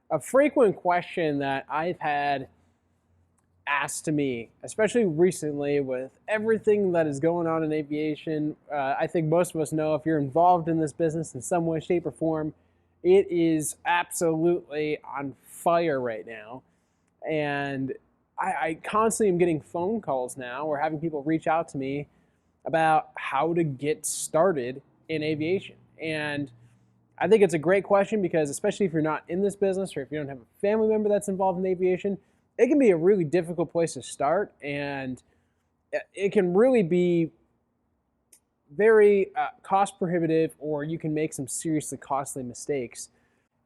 A frequent question that I've had asked to me, especially recently with everything that is going on in aviation. I think most of us know if you're involved in this business in some way, shape, or form, it is absolutely on fire right now. And I constantly am getting phone calls now or having people reach out to me about how to get started in aviation. And I think it's a great question because, especially if you're not in this business or if you don't have a family member that's involved in aviation, it can be a really difficult place to start, and it can really be very cost prohibitive, or you can make some seriously costly mistakes.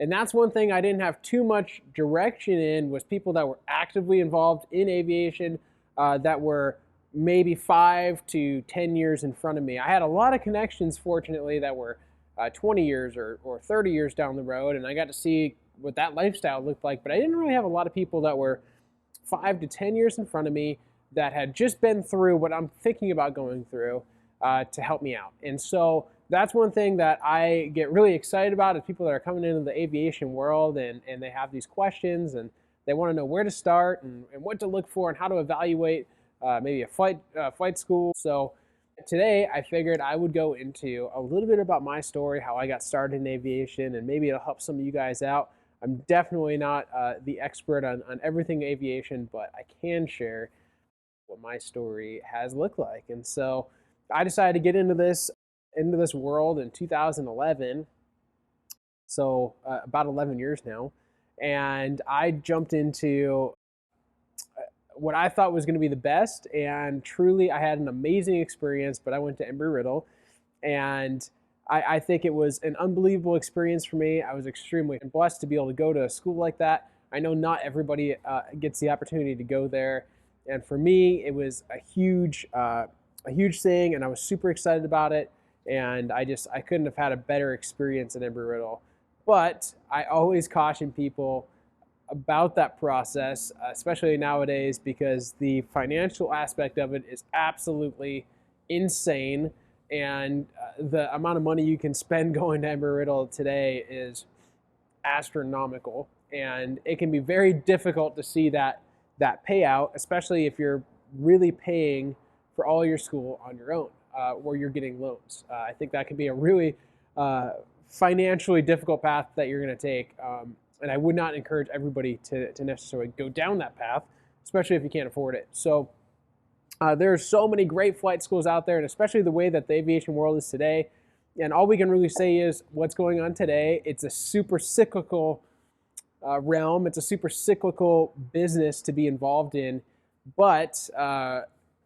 And that's one thing I didn't have too much direction in, was people that were actively involved in aviation that were maybe 5 to 10 years in front of me. I had a lot of connections, fortunately, that were 20 years or 30 years down the road, and I got to see what that lifestyle looked like. But I didn't really have a lot of people that were 5 to 10 years in front of me that had just been through what I'm thinking about going through to help me out. And so that's one thing that I get really excited about, is people that are coming into the aviation world and they have these questions and they want to know where to start and what to look for and how to evaluate maybe a flight school. So today I figured I would go into a little bit about my story, how I got started in aviation, and maybe it'll help some of you guys out. I'm definitely not the expert on everything aviation, but I can share what my story has looked like. And so I decided to get into this world in 2011, so about 11 years now, and I jumped into what I thought was going to be the best, and truly I had an amazing experience. But I went to Embry-Riddle, and I think it was an unbelievable experience for me. I was extremely blessed to be able to go to a school like that. I know not everybody gets the opportunity to go there, and for me, it was a huge thing, and I was super excited about it. And I couldn't have had a better experience at Embry-Riddle. But I always caution people about that process, especially nowadays, because the financial aspect of it is absolutely insane. And the amount of money you can spend going to Embry-Riddle today is astronomical. And it can be very difficult to see that payout, especially if you're really paying for all your school on your own, or you're getting loans. I think that can be a really financially difficult path that you're going to take. And I would not encourage everybody to necessarily go down that path, especially if you can't afford it. So there are so many great flight schools out there, and especially the way that the aviation world is today. And all we can really say is what's going on today. It's a super cyclical realm. It's a super cyclical business to be involved in. But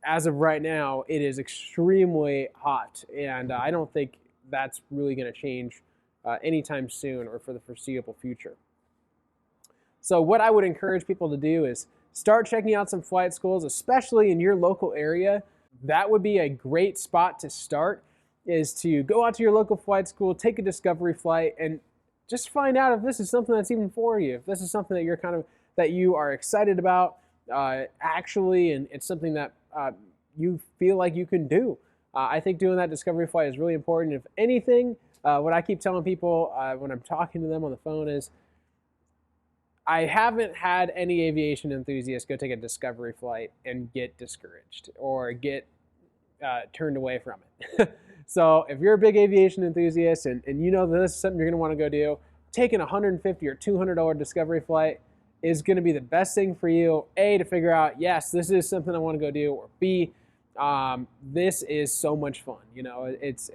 as of right now, it is extremely hot. And I don't think that's really going to change anytime soon or for the foreseeable future. So what I would encourage people to do is start checking out some flight schools, especially in your local area. That would be a great spot to start, is to go out to your local flight school, take a discovery flight, and just find out if this is something that's even for you, if this is something that you are excited about actually, and it's something that you feel like you can do. I think doing that discovery flight is really important. If anything, what I keep telling people when I'm talking to them on the phone is, I haven't had any aviation enthusiasts go take a discovery flight and get discouraged or get turned away from it. So if you're a big aviation enthusiast and you know that this is something you're going to want to go do, taking a $150 or $200 discovery flight is going to be the best thing for you. A, to figure out, yes, this is something I want to go do, or B, this is so much fun. You know, it's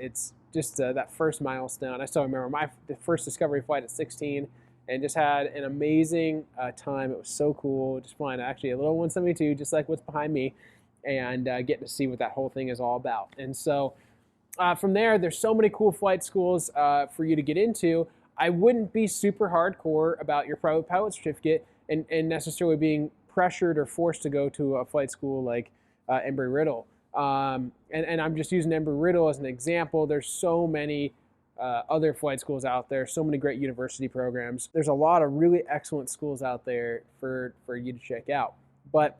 just that first milestone. I still remember my first discovery flight at 16. And just had an amazing time. It was so cool, just flying actually a little 172, just like what's behind me, and getting to see what that whole thing is all about. And so from there, there's so many cool flight schools for you to get into. I wouldn't be super hardcore about your private pilot certificate and necessarily being pressured or forced to go to a flight school like Embry-Riddle. And I'm just using Embry-Riddle as an example. There's so many other flight schools out there, so many great university programs. There's a lot of really excellent schools out there for you to check out. But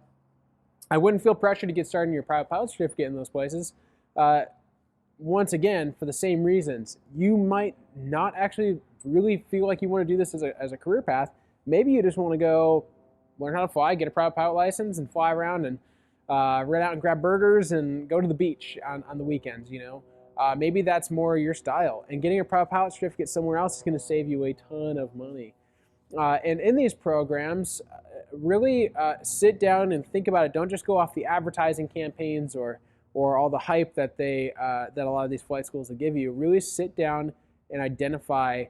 I wouldn't feel pressure to get started in your private pilot certificate in those places. Once again, for the same reasons. You might not actually really feel like you want to do this as a career path, maybe you just want to go learn how to fly, get a private pilot license, and fly around and run out and grab burgers and go to the beach on the weekends. Maybe that's more your style. And getting a private pilot certificate somewhere else is going to save you a ton of money. And in these programs, really sit down and think about it. Don't just go off the advertising campaigns or all the hype that that a lot of these flight schools will give you. Really sit down and identify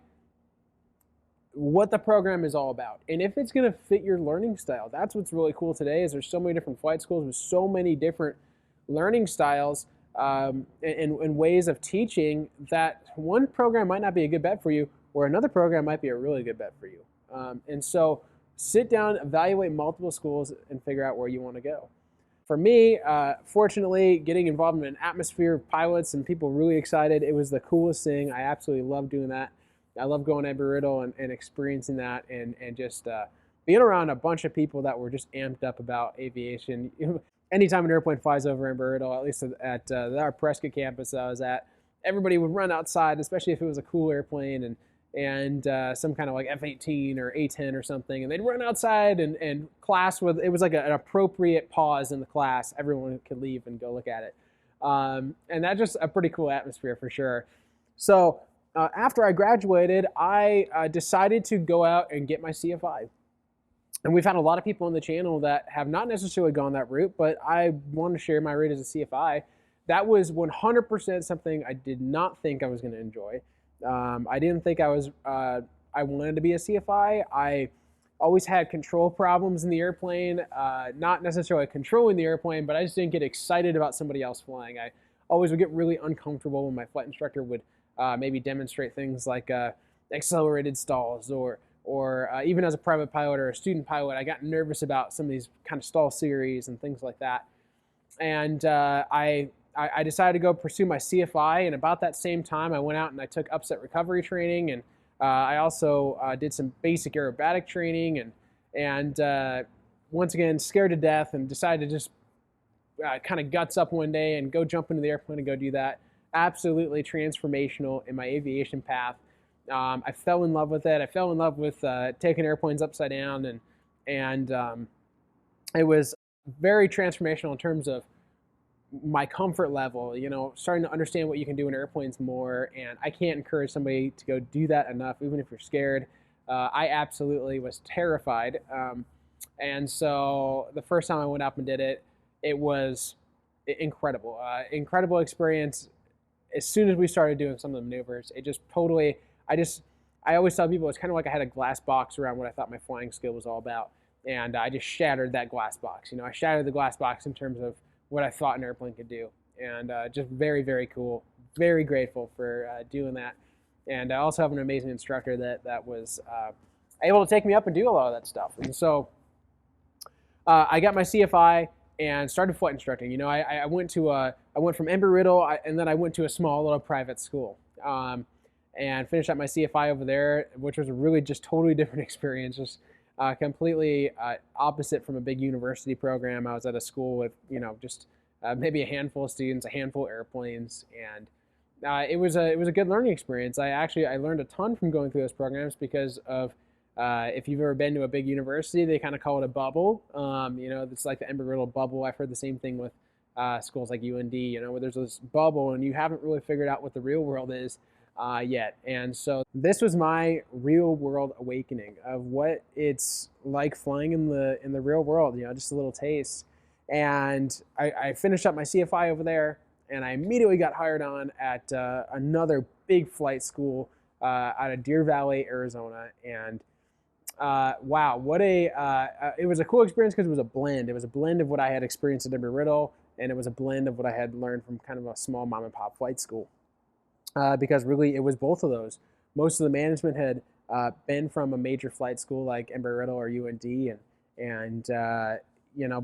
what the program is all about, and if it's going to fit your learning style. That's what's really cool today, is there's so many different flight schools with so many different learning styles and ways of teaching, that one program might not be a good bet for you, or another program might be a really good bet for you. And so sit down, evaluate multiple schools, and figure out where you want to go. For me, fortunately, getting involved in an atmosphere of pilots and people really excited, it was the coolest thing. I absolutely love doing that. I love going to Embry-Riddle and experiencing that, and just being around a bunch of people that were just amped up about aviation. Anytime an airplane flies over Embry-Riddle, at least at our Prescott campus that I was at, everybody would run outside, especially if it was a cool airplane and some kind of like F-18 or A-10 or something, and they'd run outside and class it was like an appropriate pause in the class. Everyone could leave and go look at it. And that's just a pretty cool atmosphere for sure. So after I graduated, I decided to go out and get my CFI. And we've had a lot of people on the channel that have not necessarily gone that route, but I want to share my route as a CFI. That was 100% something I did not think I was going to enjoy. I didn't think I wanted to be a CFI. I always had control problems in the airplane, not necessarily controlling the airplane, but I just didn't get excited about somebody else flying. I always would get really uncomfortable when my flight instructor would maybe demonstrate things like accelerated stalls, or even as a private pilot or a student pilot, I got nervous about some of these kind of stall series and things like that. And I decided to go pursue my CFI, and about that same time, I went out and I took upset recovery training, and I also did some basic aerobatic training, and once again, scared to death, and decided to just kind of guts up one day and go jump into the airplane and go do that. Absolutely transformational in my aviation path. I fell in love with it. I fell in love with taking airplanes upside down, and it was very transformational in terms of my comfort level, starting to understand what you can do in airplanes more. And I can't encourage somebody to go do that enough, even if you're scared. I absolutely was terrified. And so the first time I went up and did it, it was incredible. Incredible experience. As soon as we started doing some of the maneuvers, it just totally, I always tell people it's kind of like I had a glass box around what I thought my flying skill was all about. And I just shattered that glass box. I shattered the glass box in terms of what I thought an airplane could do. And just very, very cool. Very grateful for doing that. And I also have an amazing instructor that was able to take me up and do a lot of that stuff. And so I got my CFI and started flight instructing. I went from Embry-Riddle, and then I went to a small little private school. And finished up my CFI over there, which was a really just totally different experience. Just completely opposite from a big university program. I was at a school with, just maybe a handful of students, a handful of airplanes, and it was a good learning experience. I learned a ton from going through those programs because of if you've ever been to a big university, they kind of call it a bubble. It's like the Embry-Riddle bubble. I've heard the same thing with schools like UND, where there's this bubble and you haven't really figured out what the real world is yet. And so this was my real world awakening of what it's like flying in the real world, just a little taste. And I finished up my CFI over there, and I immediately got hired on at another big flight school out of Deer Valley, Arizona. And wow, it was a cool experience because it was a blend. It was a blend of what I had experienced at Embry-Riddle, and it was a blend of what I had learned from kind of a small mom and pop flight school. Because really it was both of those. Most of the management had been from a major flight school like Embry-Riddle or UND,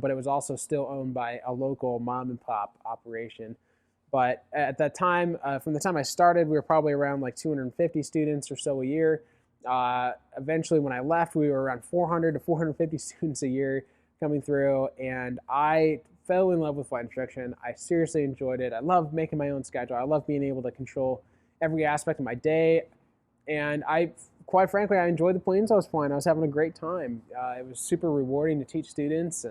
but it was also still owned by a local mom and pop operation. But at that time, from the time I started, we were probably around like 250 students or so a year. Eventually, when I left, we were around 400 to 450 students a year coming through, and I fell in love with flight instruction. I seriously enjoyed it. I love making my own schedule. I love being able to control every aspect of my day, and I quite frankly, I enjoyed the planes I was flying. I was having a great time. It was super rewarding to teach students,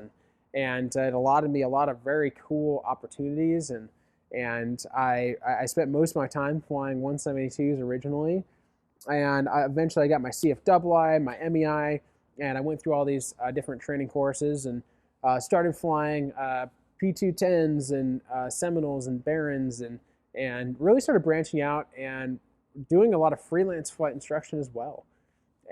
and it allotted me a lot of very cool opportunities. And I spent most of my time flying 172s originally, and eventually I got my CFII, my MEI, and I went through all these different training courses and started flying P210s and Seminoles and Barons, and really started branching out and doing a lot of freelance flight instruction as well.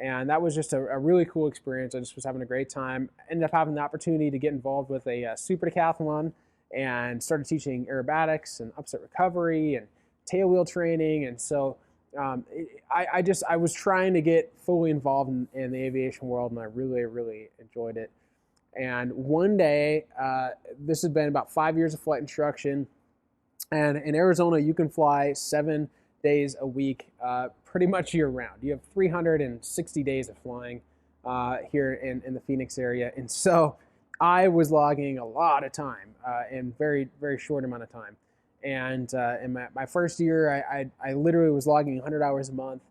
And that was just a really cool experience. I just was having a great time. Ended up having the opportunity to get involved with a super decathlon and started teaching aerobatics and upset recovery and tailwheel training. And so I was trying to get fully involved in the aviation world, and I really, really enjoyed it. And one day, this has been about 5 years of flight instruction, and in Arizona, you can fly 7 days a week, pretty much year round. You have 360 days of flying here in the Phoenix area. And so I was logging a lot of time in very, very short amount of time. And in my first year, I literally was logging 100 hours a month.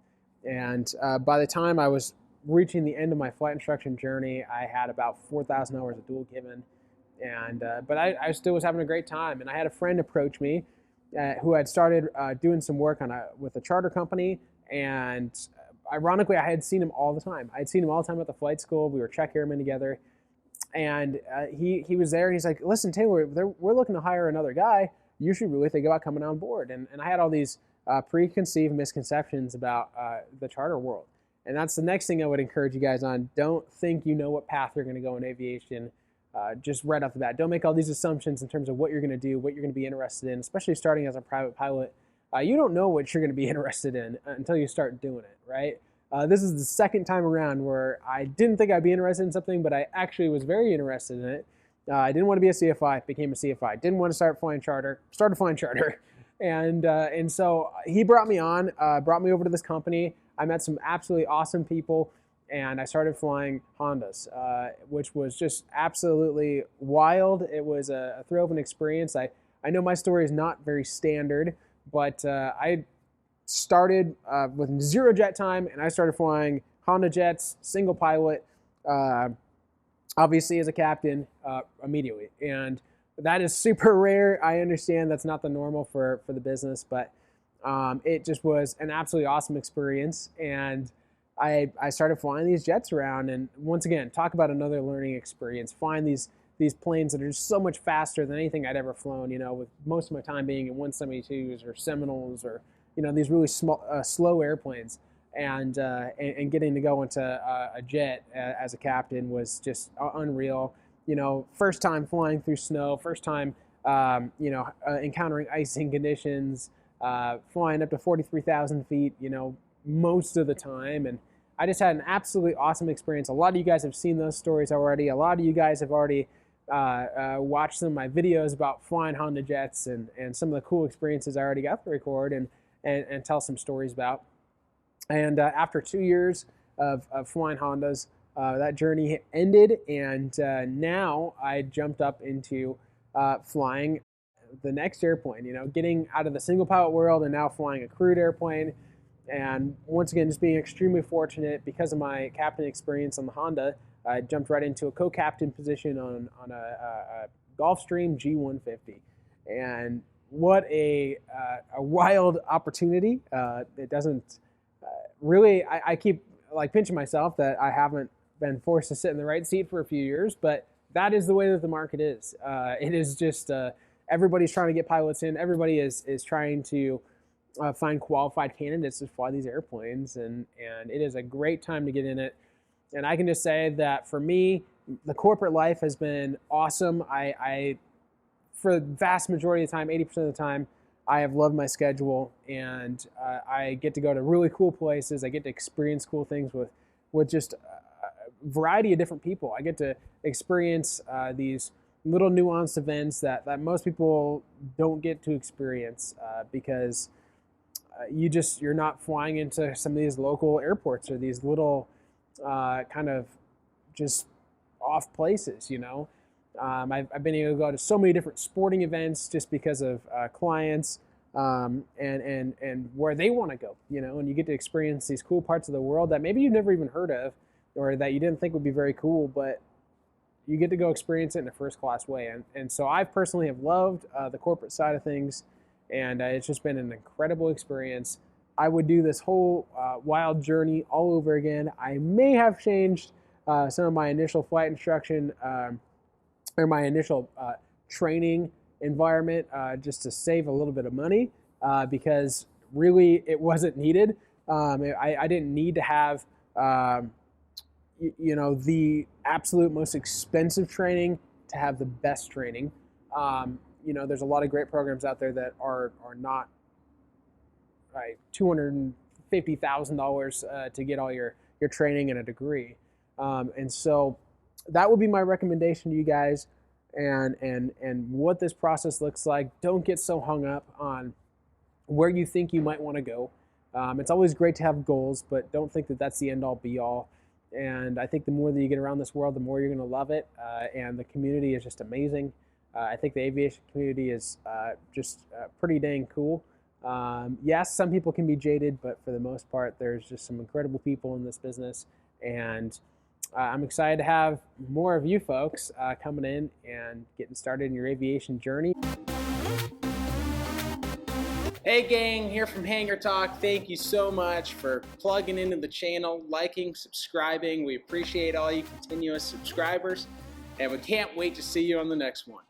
And by the time I was reaching the end of my flight instruction journey, I had about 4,000 hours of dual given. And but I still was having a great time. And I had a friend approach me who had started doing some work with a charter company. And ironically, I had seen him all the time. I had seen him all the time at the flight school. We were check airmen together. And he was there, and he's like, listen, Taylor, we're looking to hire another guy. You should really think about coming on board. And I had all these preconceived misconceptions about the charter world. And that's the next thing I would encourage you guys on. Don't think you know what path you're going to go in aviation just right off the bat. Don't make all these assumptions in terms of what you're going to do, what you're going to be interested in, especially starting as a private pilot. You don't know what you're going to be interested in until you start doing it, right? This is the second time around where I didn't think I'd be interested in something, but I actually was very interested in it. I didn't want to be a CFI, became a CFI. Didn't want to start flying charter, started flying charter. And so he brought me on, brought me over to this company. I met some absolutely awesome people, and I started flying Hondas, which was just absolutely wild. It was a thrill of an experience. I know my story is not very standard, but I started with 0 jet time, and I started flying Honda jets, single pilot, obviously as a captain immediately. And that is super rare. I understand that's not the normal for the business, but it just was an absolutely awesome experience. And I started flying these jets around, and once again, talk about another learning experience. Flying these planes that are just so much faster than anything I'd ever flown, with most of my time being in 172s or Seminoles or, these really small, slow airplanes. And getting to go into a jet as a captain was just unreal. First time flying through snow, first time, encountering icing conditions, flying up to 43,000 feet, most of the time. And I just had an absolutely awesome experience. A lot of you guys have seen those stories already. A lot of you guys have already watched some of my videos about flying Honda jets and some of the cool experiences I already got to record and tell some stories about. And after 2 years of flying Hondas, that journey ended, and now I jumped up into flying the next airplane, getting out of the single pilot world and now flying a crewed airplane. And once again, just being extremely fortunate because of my captain experience on the Honda. I jumped right into a co-captain position on a Gulfstream G150. And what a wild opportunity. It doesn't really, I keep pinching myself that I haven't been forced to sit in the right seat for a few years, but that is the way that the market is. It is just everybody's trying to get pilots in. Everybody is trying to find qualified candidates to fly these airplanes, and it is a great time to get in it. And I can just say that for me, the corporate life has been awesome. I for the vast majority of the time, 80% of the time, I have loved my schedule, and I get to go to really cool places. I get to experience cool things with just a variety of different people. I get to experience these little nuanced events that most people don't get to experience because you're not flying into some of these local airports or these little kind of just off places, I've been able to go to so many different sporting events just because of clients. and where they want to go, and you get to experience these cool parts of the world that maybe you've never even heard of, or that you didn't think would be very cool, but you get to go experience it in a first class way. And so I personally have loved the corporate side of things, and it's just been an incredible experience. I would do this whole wild journey all over again. I may have changed some of my initial flight instruction or my initial training environment just to save a little bit of money because really it wasn't needed. I didn't need to have the absolute most expensive training to have the best training. There's a lot of great programs out there that are not $250,000 to get all your training and a degree. And so that would be my recommendation to you guys, and what this process looks like. Don't get so hung up on where you think you might want to go. It's always great to have goals, but don't think that that's the end all be all. And I think the more that you get around this world, the more you're going to love it. And the community is just amazing. I think the aviation community is just pretty dang cool. Yes, some people can be jaded, but for the most part, there's just some incredible people in this business. And I'm excited to have more of you folks coming in and getting started in your aviation journey. Hey gang, here from Hangar Talk. Thank you so much for plugging into the channel, liking, subscribing. We appreciate all you continuous subscribers, and we can't wait to see you on the next one.